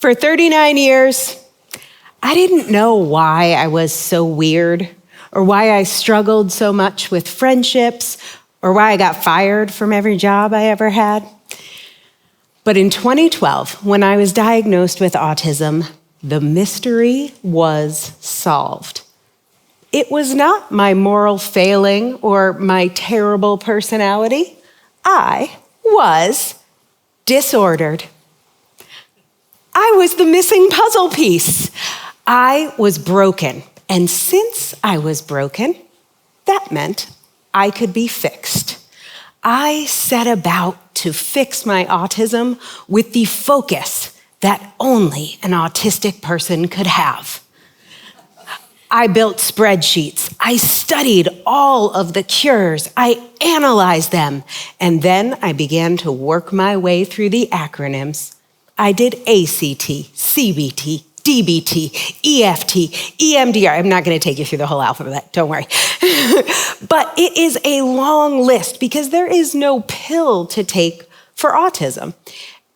For 39 years, I didn't know why I was so weird, or why I struggled so much with friendships, or why I got fired from every job I ever had. But in 2012, when I was diagnosed with autism, the mystery was solved. It was not my moral failing or my terrible personality. I was disordered. I was the missing puzzle piece. I was broken. And since I was broken, that meant I could be fixed. I set about to fix my autism with the focus that only an autistic person could have. I built spreadsheets. I studied all of the cures. I analyzed them. And then I began to work my way through the acronyms. I did ACT, CBT, DBT, EFT, EMDR. I'm not going to take you through the whole alphabet, don't worry. But it is a long list because there is no pill to take for autism.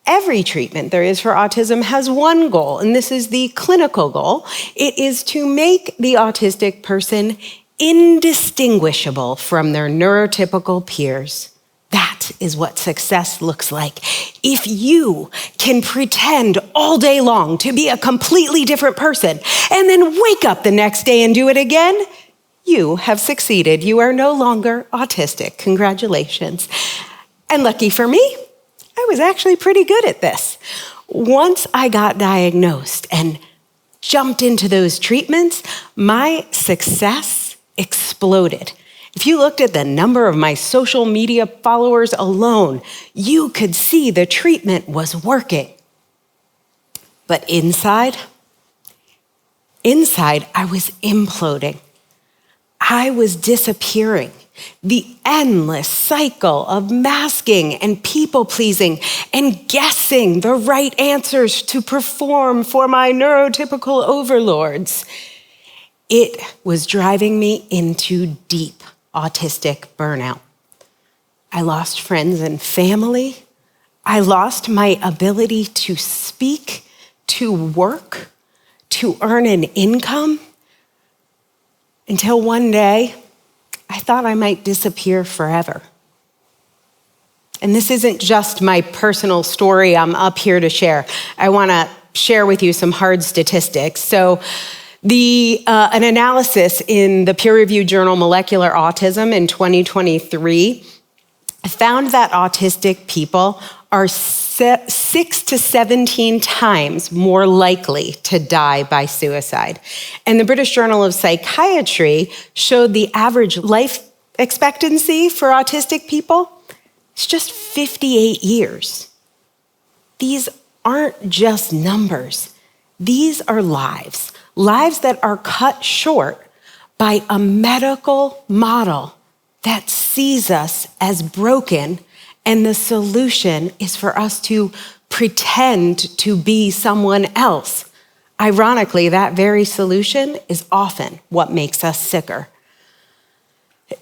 Every treatment there is for autism has one goal, and this is the clinical goal. It is to make the autistic person indistinguishable from their neurotypical peers. That is what success looks like. If you can pretend all day long to be a completely different person and then wake up the next day and do it again, you have succeeded. You are no longer autistic. Congratulations. And lucky for me, I was actually pretty good at this. Once I got diagnosed and jumped into those treatments, my success exploded. If you looked at the number of my social media followers alone, you could see the treatment was working. But inside, I was imploding. I was disappearing. The endless cycle of masking and people-pleasing and guessing the right answers to perform for my neurotypical overlords. It was driving me into deep autistic burnout. I lost friends and family. I lost my ability to speak, to work, to earn an income, until one day, I thought I might disappear forever. And this isn't just my personal story I'm up here to share. I want to share with you some hard statistics. So an analysis in the peer-reviewed journal Molecular Autism in 2023 found that autistic people are 6 to 17 times more likely to die by suicide. And the British Journal of Psychiatry showed the average life expectancy for autistic people is just 58 years. These aren't just numbers. These are lives that are cut short by a medical model that sees us as broken, and the solution is for us to pretend to be someone else. Ironically, that very solution is often what makes us sicker.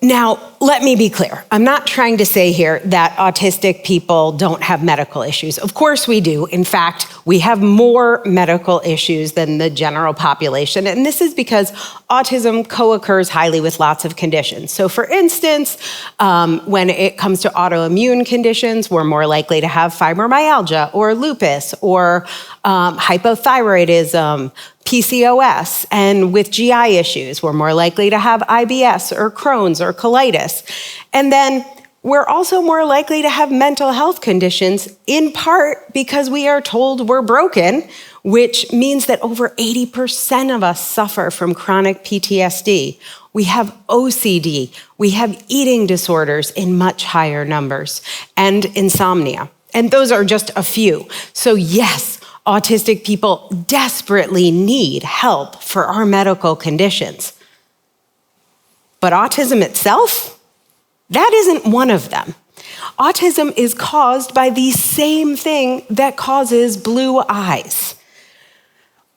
Now, let me be clear. I'm not trying to say here that autistic people don't have medical issues. Of course we do. In fact, we have more medical issues than the general population. And this is because autism co-occurs highly with lots of conditions. So for instance, when it comes to autoimmune conditions, we're more likely to have fibromyalgia or lupus or hypothyroidism, PCOS, and with GI issues, we're more likely to have IBS or Crohn's or colitis. And then we're also more likely to have mental health conditions, in part because we are told we're broken, which means that over 80% of us suffer from chronic PTSD. We have OCD, we have eating disorders in much higher numbers, and insomnia. And those are just a few. So yes, autistic people desperately need help for our medical conditions. But autism itself, that isn't one of them. Autism is caused by the same thing that causes blue eyes.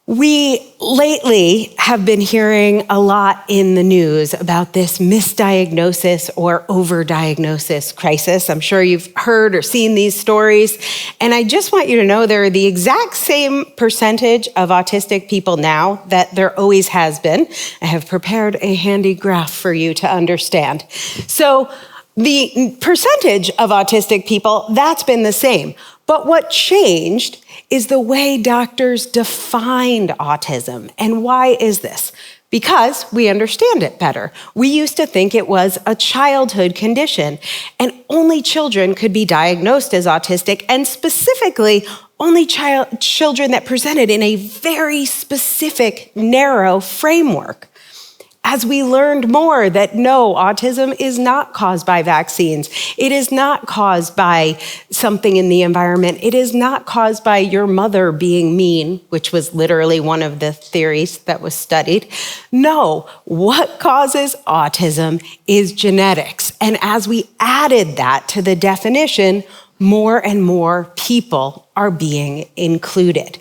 We lately have been hearing a lot in the news about this misdiagnosis or overdiagnosis crisis. I'm sure you've heard or seen these stories. And I just want you to know there are the exact same percentage of autistic people now that there always has been. I have prepared a handy graph for you to understand. So the percentage of autistic people, that's been the same. But what changed is the way doctors defined autism. And why is this? Because we understand it better. We used to think it was a childhood condition, and only children could be diagnosed as autistic, and specifically, only children that presented in a very specific, narrow framework. As we learned more that no, autism is not caused by vaccines. It is not caused by something in the environment. It is not caused by your mother being mean, which was literally one of the theories that was studied. No, what causes autism is genetics. And as we added that to the definition, more and more people are being included.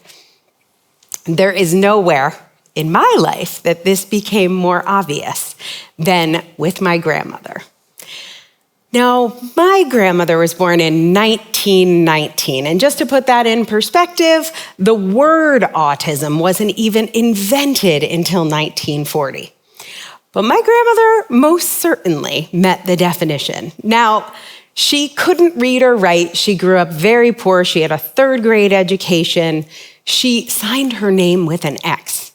There is nowhere in my life that this became more obvious than with my grandmother. Now, my grandmother was born in 1919, and just to put that in perspective, the word autism wasn't even invented until 1940. But my grandmother most certainly met the definition. Now, she couldn't read or write. She grew up very poor. She had a third grade education. She signed her name with an X.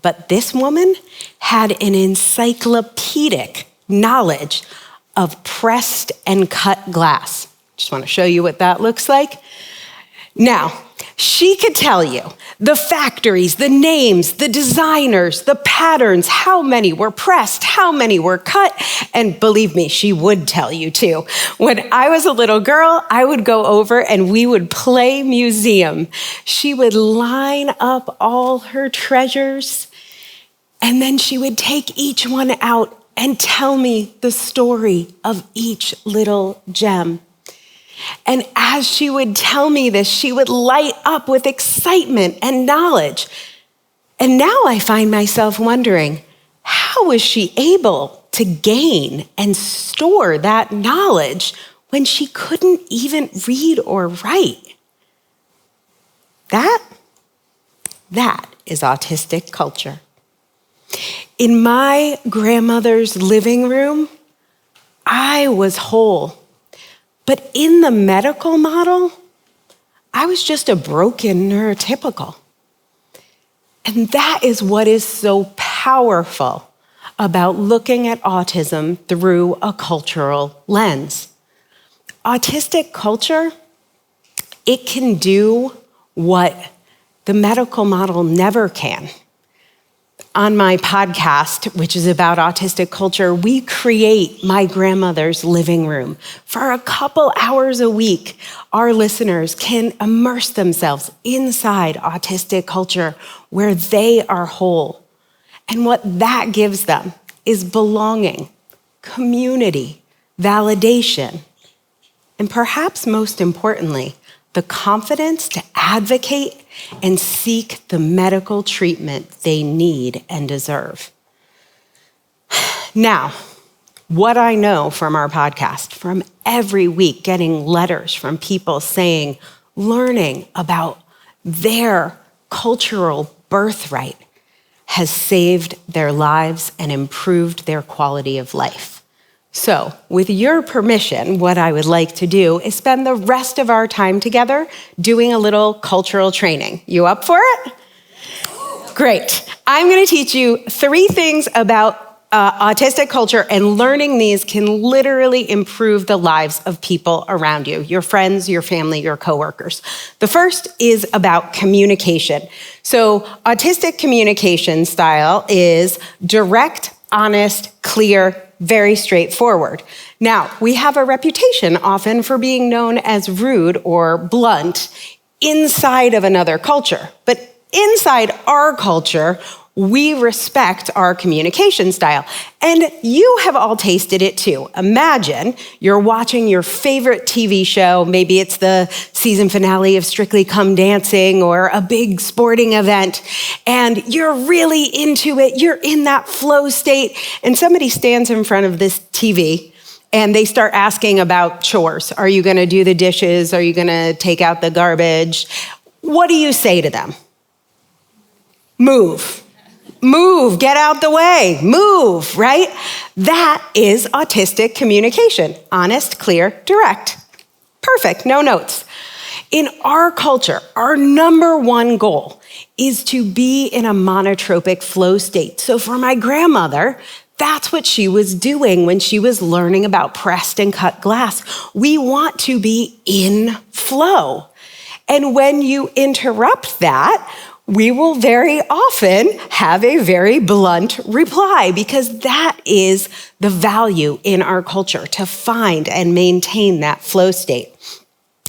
But this woman had an encyclopedic knowledge of pressed and cut glass. Just want to show you what that looks like. Now, she could tell you the factories, the names, the designers, the patterns, how many were pressed, how many were cut, and believe me, she would tell you too. When I was a little girl, I would go over and we would play museum. She would line up all her treasures, and then she would take each one out and tell me the story of each little gem. And as she would tell me this, she would light up with excitement and knowledge. And now I find myself wondering, how was she able to gain and store that knowledge when she couldn't even read or write? That is autistic culture. In my grandmother's living room, I was whole. But in the medical model, I was just a broken neurotypical. And that is what is so powerful about looking at autism through a cultural lens. Autistic culture, it can do what the medical model never can. On my podcast, which is about autistic culture, we create my grandmother's living room. For a couple hours a week, our listeners can immerse themselves inside autistic culture where they are whole. And what that gives them is belonging, community, validation, and perhaps most importantly, the confidence to advocate and seek the medical treatment they need and deserve. Now, what I know from our podcast, from every week getting letters from people saying, learning about their cultural birthright has saved their lives and improved their quality of life. So, with your permission, what I would like to do is spend the rest of our time together doing a little cultural training. You up for it? Great. I'm going to teach you 3 things about autistic culture, and learning these can literally improve the lives of people around you, your friends, your family, your coworkers. The first is about communication. So, autistic communication style is direct, honest, clear, very straightforward. Now, we have a reputation often for being known as rude or blunt inside of another culture. But inside our culture, We respect our communication style. And you have all tasted it too. Imagine you're watching your favorite TV show. Maybe it's the season finale of Strictly Come Dancing or a big sporting event, and you're really into it. You're in that flow state, and somebody stands in front of this TV and they start asking about chores. Are you gonna do the dishes? Are you gonna take out the garbage? What do you say to them? Move. Move, get out the way, move, right? That is autistic communication. Honest, clear, direct. Perfect, no notes. In our culture, our number one goal is to be in a monotropic flow state. So for my grandmother, that's what she was doing when she was learning about pressed and cut glass. We want to be in flow. And when you interrupt that, we will very often have a very blunt reply, because that is the value in our culture, to find and maintain that flow state.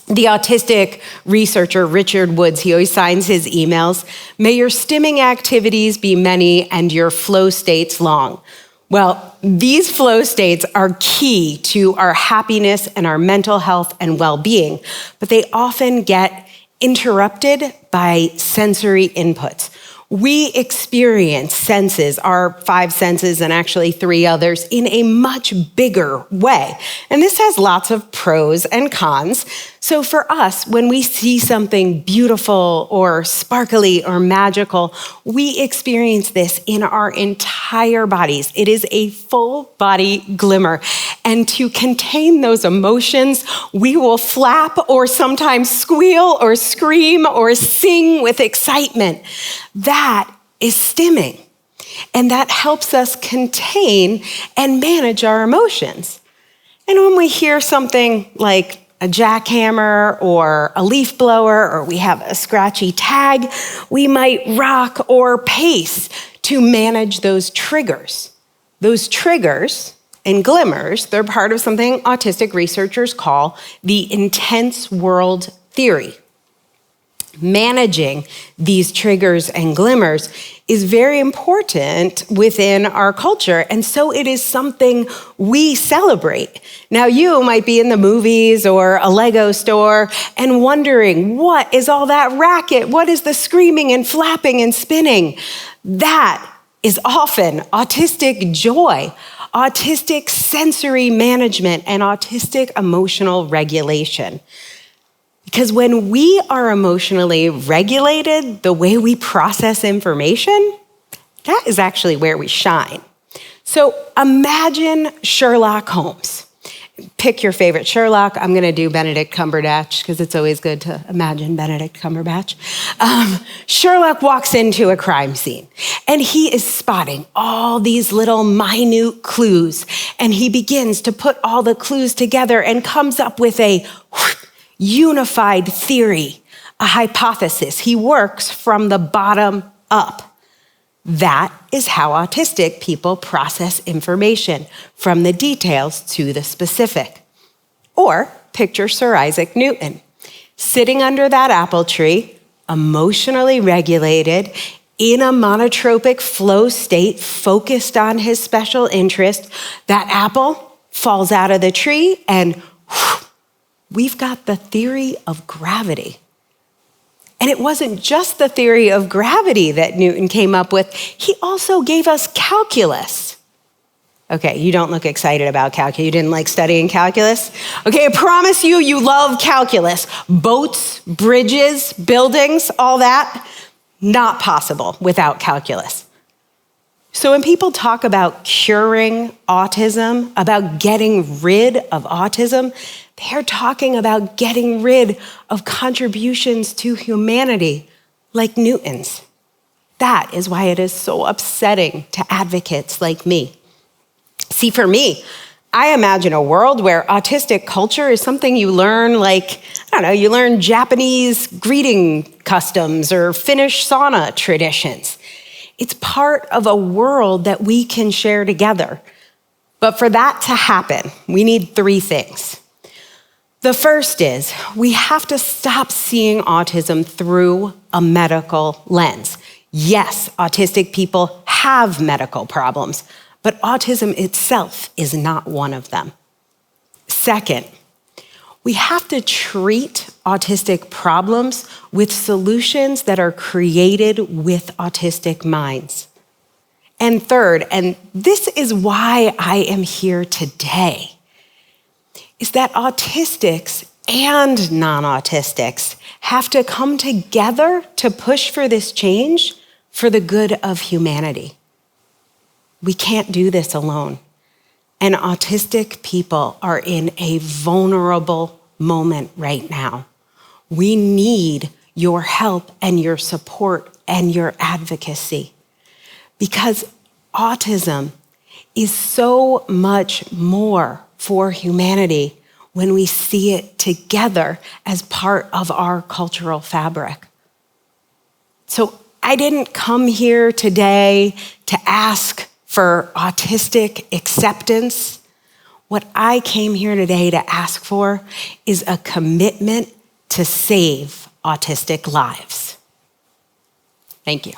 The autistic researcher, Richard Woods, he always signs his emails, "May your stimming activities be many and your flow states long." Well, these flow states are key to our happiness and our mental health and well-being, but they often get interrupted by sensory inputs. We experience senses, our 5 senses and actually 3 others, in a much bigger way. And this has lots of pros and cons. So for us, when we see something beautiful or sparkly or magical, we experience this in our entire bodies. It is a full body glimmer. And to contain those emotions, we will flap or sometimes squeal or scream or sing with excitement. That is stimming. And that helps us contain and manage our emotions. And when we hear something like a jackhammer or a leaf blower, or we have a scratchy tag, we might rock or pace to manage those triggers. Those triggers and glimmers, they're part of something autistic researchers call the intense world theory. Managing these triggers and glimmers is very important within our culture, and so it is something we celebrate. Now, you might be in the movies or a Lego store and wondering, what is all that racket? What is the screaming and flapping and spinning? That is often autistic joy, autistic sensory management, and autistic emotional regulation. Because when we are emotionally regulated, the way we process information, that is actually where we shine. So imagine Sherlock Holmes. Pick your favorite Sherlock. I'm going to do Benedict Cumberbatch because it's always good to imagine Benedict Cumberbatch. Sherlock walks into a crime scene and he is spotting all these little minute clues, and he begins to put all the clues together and comes up with a unified theory, a hypothesis. He works from the bottom up. That is how autistic people process information, from the details to the specific. Or picture Sir Isaac Newton, sitting under that apple tree, emotionally regulated, in a monotropic flow state, focused on his special interest. That apple falls out of the tree and we've got the theory of gravity. And it wasn't just the theory of gravity that Newton came up with. He also gave us calculus. Okay, you don't look excited about calculus. You didn't like studying calculus? Okay, I promise you, you love calculus. Boats, bridges, buildings, all that, not possible without calculus. So when people talk about curing autism, about getting rid of autism, they're talking about getting rid of contributions to humanity like Newton's. That is why it is so upsetting to advocates like me. See, for me, I imagine a world where autistic culture is something you learn, like, I don't know, you learn Japanese greeting customs or Finnish sauna traditions. It's part of a world that we can share together. But for that to happen, we need 3 things. The first is we have to stop seeing autism through a medical lens. Yes, autistic people have medical problems, but autism itself is not one of them. Second, we have to treat autistic problems with solutions that are created with autistic minds. And third, and this is why I am here today, is that autistics and non-autistics have to come together to push for this change for the good of humanity. We can't do this alone. And autistic people are in a vulnerable moment right now. We need your help and your support and your advocacy, because autism is so much more for humanity when we see it together as part of our cultural fabric. So I didn't come here today to ask for autistic acceptance. What I came here today to ask for is a commitment to save autistic lives. Thank you.